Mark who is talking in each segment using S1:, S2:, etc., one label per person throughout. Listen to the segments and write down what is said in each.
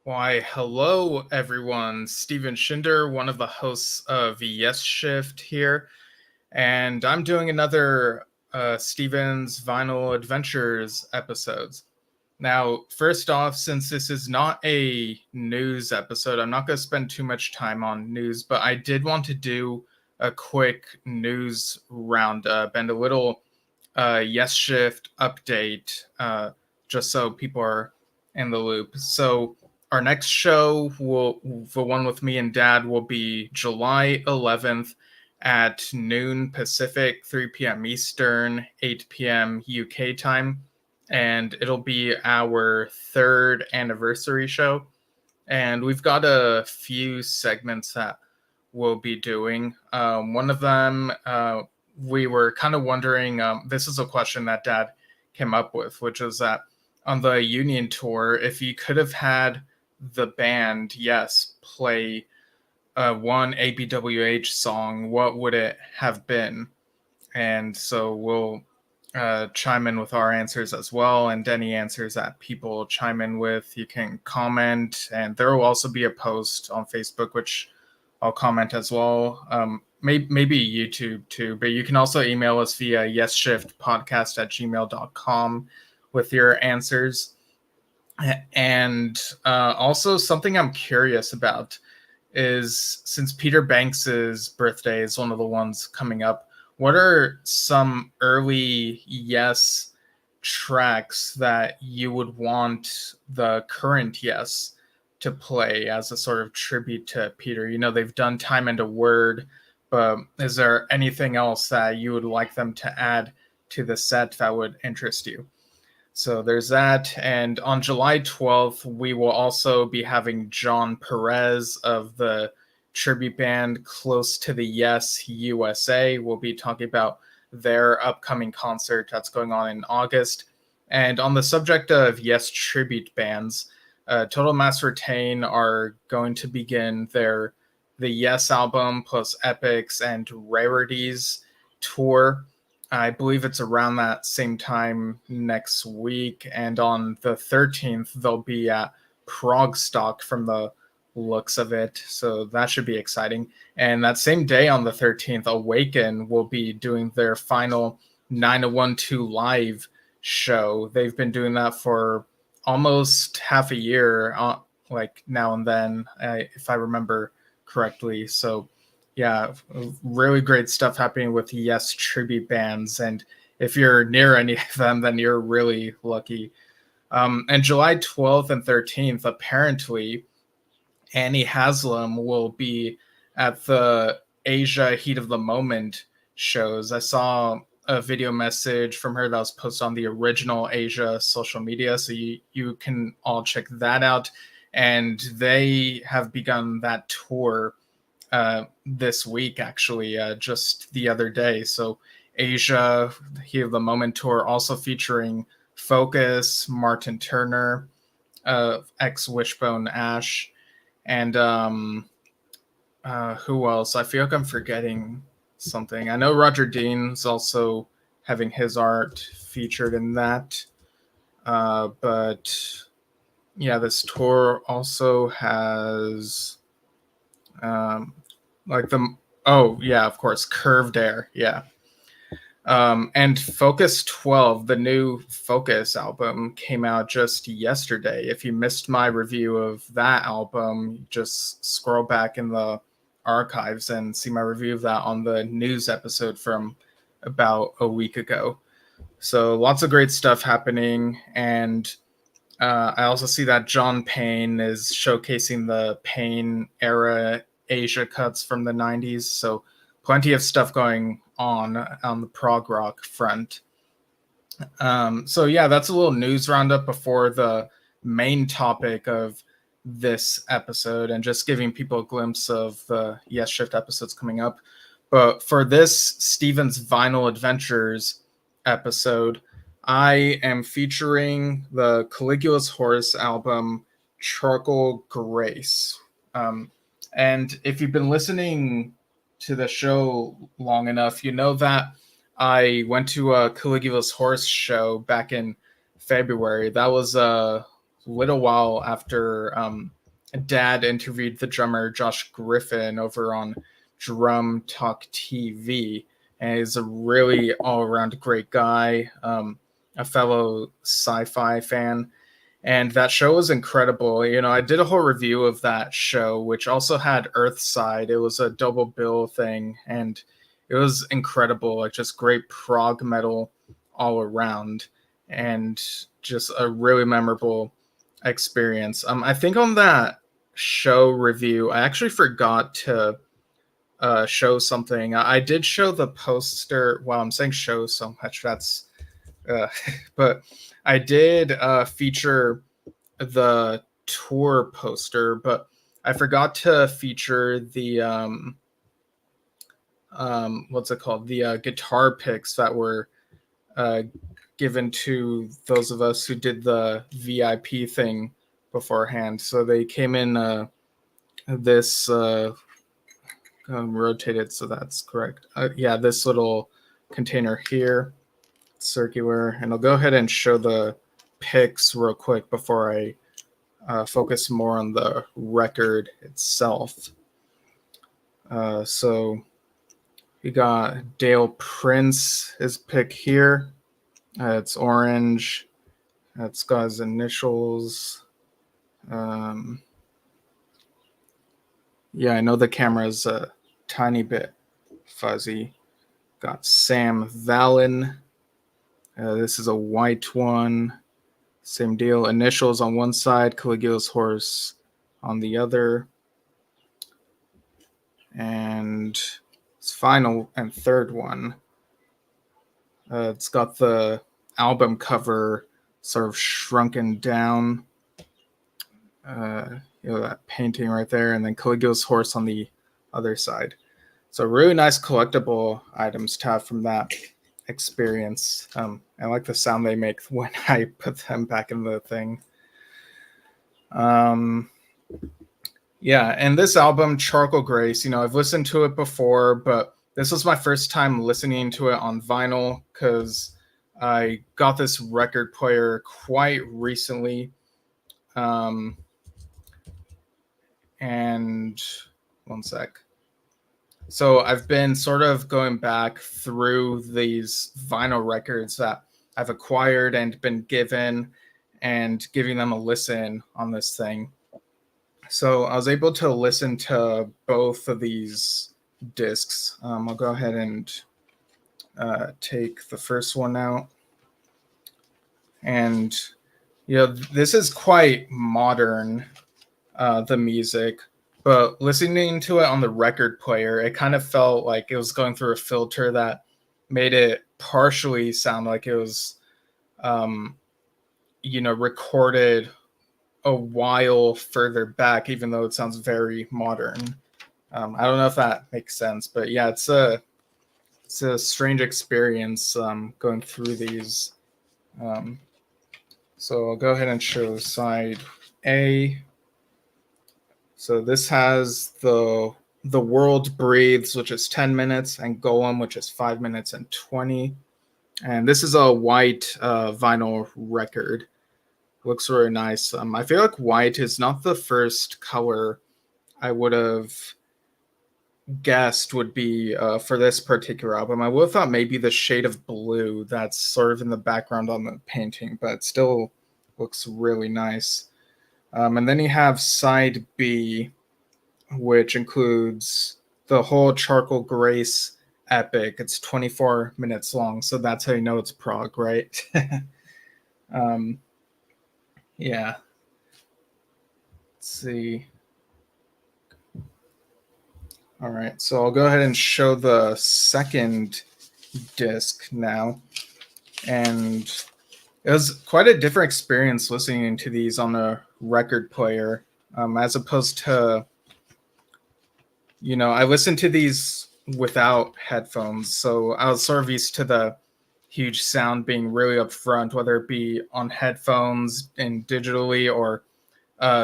S1: Why, hello everyone. Steven Schinder, one of the hosts of Yesshift here, and I'm doing another Steven's Vinyl Adventures episodes. Now, first off, since this is not a news episode, I'm not going to spend too much time on news, but I did want to do a quick news roundup and a little Yesshift update, just so people are in the loop. So our next show the one with me and Dad, will be July 11th at noon Pacific, 3 p.m. Eastern, 8 p.m. UK time, and it'll be our third anniversary show. And we've got a few segments that we'll be doing. One of them, we were kind of wondering, this is a question that Dad came up with, which was that on the Union tour, if you could have had the band, yes, play one ABWH song, what would it have been? And so we'll chime in with our answers as well, and any answers that people chime in with, you can comment, and there will also be a post on Facebook, which I'll comment as well. Maybe YouTube too, but you can also email us via yesshiftpodcast@gmail.com with your answers. And also something I'm curious about is, since Peter Banks's birthday is one of the ones coming up, what are some early Yes tracks that you would want the current Yes to play as a sort of tribute to Peter? You know, they've done Time and a Word, but is there anything else that you would like them to add to the set that would interest you? So there's that. And on July 12th, we will also be having John Perez of the tribute band Close to the Yes USA. We'll be talking about their upcoming concert that's going on in August. And on the subject of Yes tribute bands, Total Mass Retain are going to begin the Yes album plus Epics and Rarities tour. I believe it's around that same time next week. And on the 13th, they'll be at Prague Stock from the looks of it. So that should be exciting. And that same day on the 13th, Awaken will be doing their final 9012 live show. They've been doing that for almost half a year, like now and then, if I remember correctly. So yeah, really great stuff happening with Yes tribute bands. And if you're near any of them, then you're really lucky. And July 12th and 13th, apparently, Annie Haslam will be at the Asia Heat of the Moment shows. I saw a video message from her that was posted on the original Asia social media, so you can all check that out. And they have begun that tour this week, actually, just the other day. So Asia Heat of the Moment tour, also featuring Focus, Martin Turner, ex Wishbone Ash, and who else? I feel like I'm forgetting something. I know Roger Dean's also having his art featured in that. But yeah, this tour also has like the of course, Curved Air. Yeah. And Focus 12, the new Focus album, came out just yesterday. If you missed my review of that album, just scroll back in the archives and see my review of that on the news episode from about a week ago. So lots of great stuff happening. And I also see that John Payne is showcasing the Payne era Asia cuts from the 90s. So plenty of stuff going on the prog rock front. So yeah, that's a little news roundup before the main topic of this episode, and just giving people a glimpse of the Yesshift episodes coming up. But for this Steven's Vinyl Adventures episode, I am featuring the Caligula's Horse album, Charcoal Grace. And if you've been listening to the show long enough, you know that I went to a Caligula's Horse show back in February. That was little while after Dad interviewed the drummer Josh Griffin over on Drum Talk TV, and he's a really all-around great guy, a fellow sci-fi fan. And that show was incredible. You know, I did a whole review of that show, which also had Earthside. It was a double bill thing, and it was incredible. Like, just great prog metal all around, and just a really memorable experience. I think on that show review, I actually forgot to show something. I did show the poster. Wow, I'm saying show so much. That's, but I did feature the tour poster, but I forgot to feature the what's it called? The guitar picks that were uh, given to those of us who did the VIP thing beforehand. So they came in this rotated, so that's correct. Yeah, this little container here, circular, and I'll go ahead and show the picks real quick before I focus more on the record itself. So we got Dale Prince, his pick here. It's orange. It's got his initials. Yeah, I know the camera's a tiny bit fuzzy. Got Sam Vallon. This is a white one. Same deal. Initials on one side, Caligula's horse on the other. And its final and third one. It's got the album cover sort of shrunken down. That painting right there, and then Caligula's horse on the other side. So really nice collectible items to have from that experience. I like the sound they make when I put them back in the thing. Yeah, and this album, Charcoal Grace, I've listened to it before, but this was my first time listening to it on vinyl because I got this record player quite recently. And one sec. So I've been sort of going back through these vinyl records that I've acquired and been given and giving them a listen on this thing. So I was able to listen to both of these discs. I'll go ahead and take the first one out. And, this is quite modern, the music. But listening to it on the record player, it kind of felt like it was going through a filter that made it partially sound like it was, recorded a while further back, even though it sounds very modern. I don't know if that makes sense, but yeah, it's a strange experience going through these. So I'll go ahead and show side A. So this has the World Breathes, which is 10 minutes, and Golem, which is 5 minutes and 20. And this is a white vinyl record. Looks really nice. I feel like white is not the first color I would have guessed would be for this particular album. I would have thought maybe the shade of blue that's sort of in the background on the painting, but it still looks really nice. And then you have side B, which includes the whole Charcoal Grace epic. It's 24 minutes long, so that's how you know it's prog, right? Yeah. Let's see. All right, so I'll go ahead and show the second disc now. And it was quite a different experience listening to these on a record player, as opposed to, I listened to these without headphones. So I was sort of used to the huge sound being really up front, whether it be on headphones and digitally or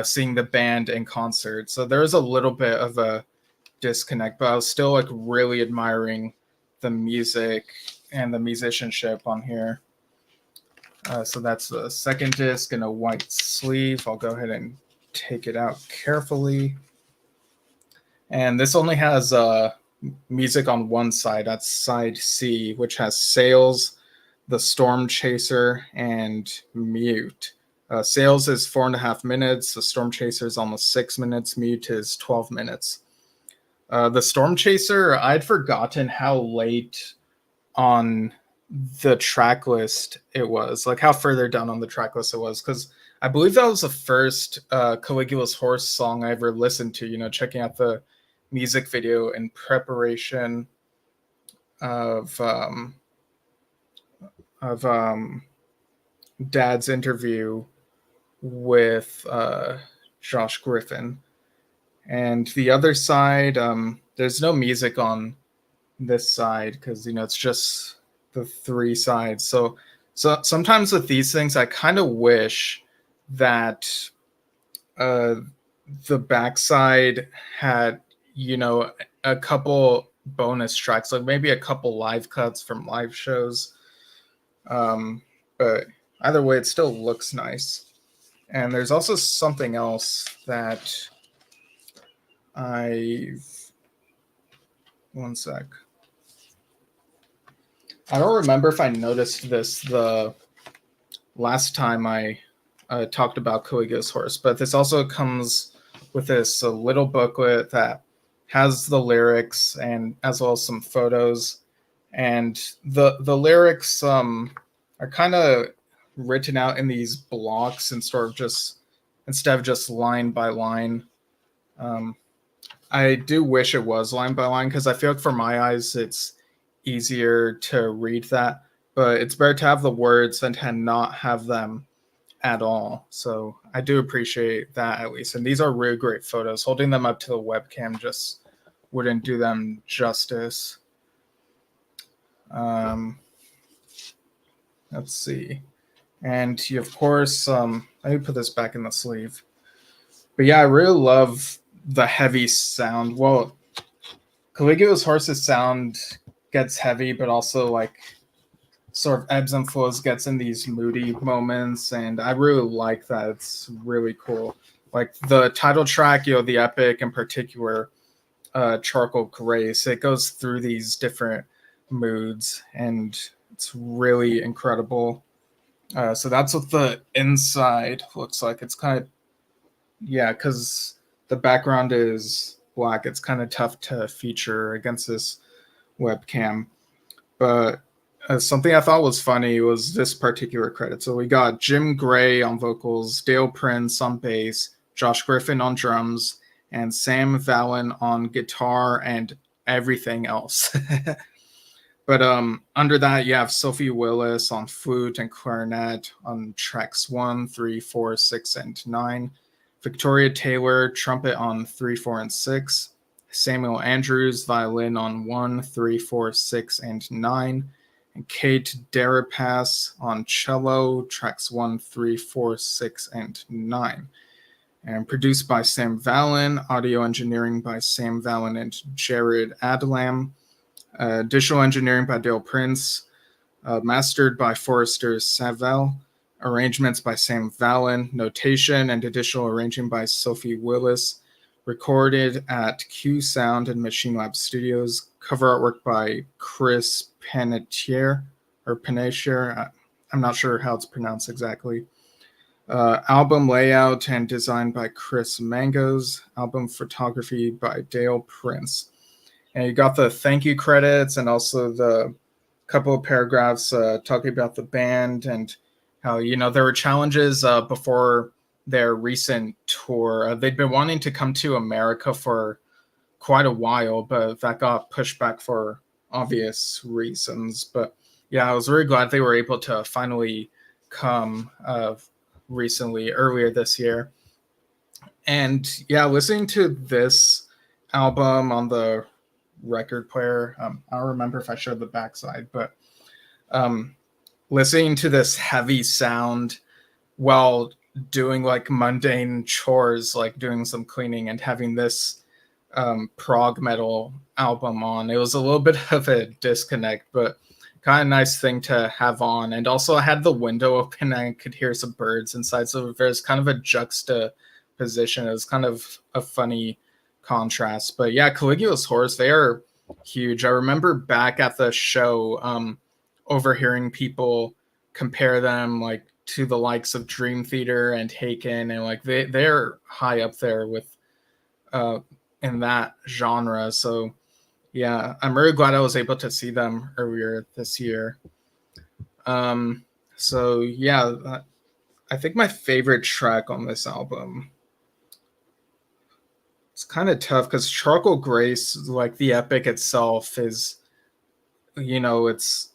S1: seeing the band in concert. So there was a little bit of a disconnect, but I was still like really admiring the music and the musicianship on here. So that's the second disc in a white sleeve. I'll go ahead and take it out carefully. And this only has music on one side. That's side C, which has Sails, the Storm Chaser, and Mute. Sails is 4.5 minutes. The Storm Chaser is almost 6 minutes. Mute is 12 minutes. The Storm Chaser, I'd forgotten how late on the track list it was, like how further down on the track list it was, because I believe that was the first Caligula's Horse song I ever listened to, checking out the music video in preparation of Dad's interview with Josh Griffin. And the other side, there's no music on this side because it's just the three sides. So sometimes with these things, I kind of wish that the backside had a couple bonus tracks, like maybe a couple live cuts from live shows. But either way, it still looks nice. And there's also something else that one sec. I don't remember if I noticed this the last time I talked about Caligula's Horse, but this also comes with this little booklet that has the lyrics and as well as some photos. And the lyrics are kind of written out in these blocks and instead of just line by line. I do wish it was line by line because I feel like for my eyes it's easier to read that, but it's better to have the words than to not have them at all. So I do appreciate that at least. And these are really great photos. Holding them up to the webcam just wouldn't do them justice. Let's see. And you, of course, let me put this back in the sleeve. But yeah, I really love the heavy sound. Well, Caligula's Horse's sound gets heavy, but also like sort of ebbs and flows, gets in these moody moments, and I really like that. It's really cool. Like the title track, the epic in particular, Charcoal Grace, it goes through these different moods, and it's really incredible. So that's what the inside looks like. It's kind of, because the background is black, it's kind of tough to feature against this webcam. But something I thought was funny was this particular credit. So we got Jim Gray on vocals, Dale Prince on bass, Josh Griffin on drums, and Sam Vallon on guitar and everything else. But under that, you have Sophie Willis on flute and clarinet on tracks 1, 3, 4, 6, and 9. Victoria Taylor, trumpet on 3, 4, and 6. Samuel Andrews, violin on 1, 3, 4, 6, and 9. And Kate Darapas on cello, tracks 1, 3, 4, 6, and 9. And produced by Sam Vallon, audio engineering by Sam Vallon and Jared Adlam. Additional engineering by Dale Prince, mastered by Forrester Savell, arrangements by Sam Vallon, notation and additional arranging by Sophie Willis, recorded at Q Sound and Machine Lab Studios, cover artwork by Chris Panettiere, I'm not sure how it's pronounced exactly. Album layout and design by Chris Mangos, album photography by Dale Prince. And you got the thank you credits and also the couple of paragraphs talking about the band and how, there were challenges before their recent tour. They'd been wanting to come to America for quite a while, but that got pushed back for obvious reasons. But yeah, I was really glad they were able to finally come earlier this year. And yeah, listening to this album on the record player, I don't remember if I showed the backside, but listening to this heavy sound while doing like mundane chores, like doing some cleaning, and having this prog metal album on, it was a little bit of a disconnect, but kind of nice thing to have on. And also I had the window open and I could hear some birds inside. So there's kind of a juxtaposition. It was kind of a funny contrast. But yeah, Caligula's horrors, they are huge. I remember back at the show, overhearing people compare them like to the likes of Dream Theater and Haken, and like they're high up there with in that genre. So yeah, I'm really glad I was able to see them earlier this year. So yeah, I think my favorite track on this album, it's kind of tough because Charcoal Grace, like the epic itself, is, it's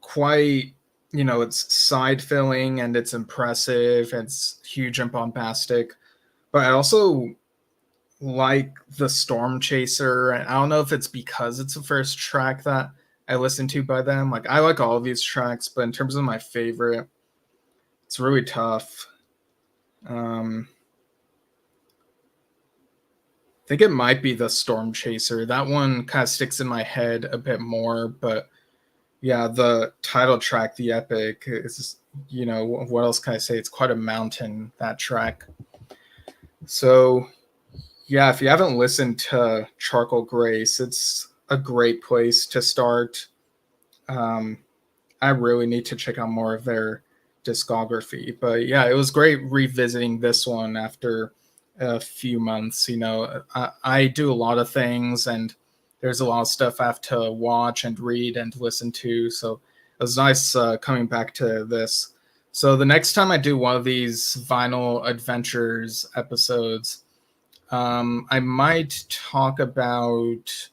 S1: quite, it's side filling and it's impressive. It's huge and bombastic. But I also like the Storm Chaser. And I don't know if it's because it's the first track that I listened to by them. Like, I like all of these tracks, but in terms of my favorite, it's really tough. I think it might be the Storm Chaser. That one kind of sticks in my head a bit more, but yeah, the title track, the epic, is, what else can I say? It's quite a mountain, that track. So yeah, if you haven't listened to Charcoal Grace, it's a great place to start. I really need to check out more of their discography. But yeah, it was great revisiting this one after a few months. I do a lot of things, and there's a lot of stuff I have to watch and read and listen to. So it was nice coming back to this. So the next time I do one of these Vinyl Adventures episodes, I might talk about.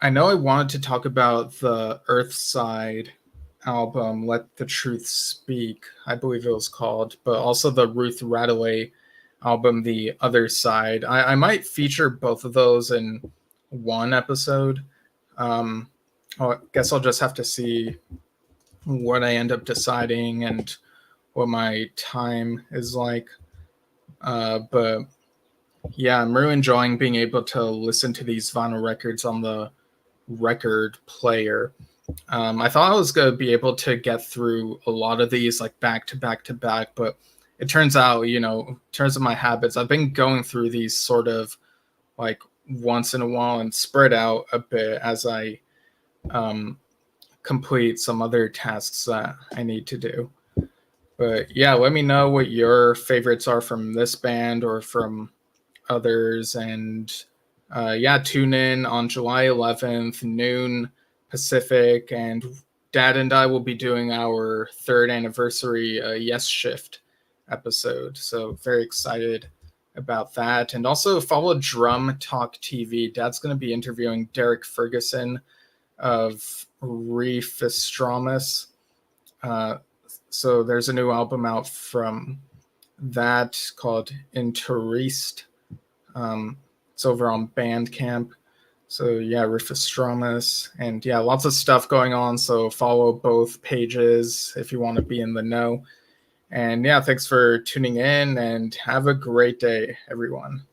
S1: I know I wanted to talk about the Earthside album, Let the Truth Speak, I believe it was called, but also the Ruth Radaway album, The Other Side. I might feature both of those in one episode. I guess I'll just have to see what I end up deciding and what my time is like. But yeah, I'm really enjoying being able to listen to these vinyl records on the record player. I thought I was going to be able to get through a lot of these like back to back to back, but it turns out, in terms of my habits, I've been going through these sort of like once in a while and spread out a bit as I complete some other tasks that I need to do. But yeah, let me know what your favorites are from this band or from others. And yeah, tune in on July 11th, noon Pacific. And Dad and I will be doing our 3rd anniversary Yesshift episode. So very excited about that. And also follow Drum Talk TV. Dad's going to be interviewing Derek Ferguson of Reefestramus. So there's a new album out from that called Interest. It's over on Bandcamp. So yeah, Reefestramus. And yeah, lots of stuff going on. So follow both pages if you want to be in the know. And yeah, thanks for tuning in and have a great day, everyone.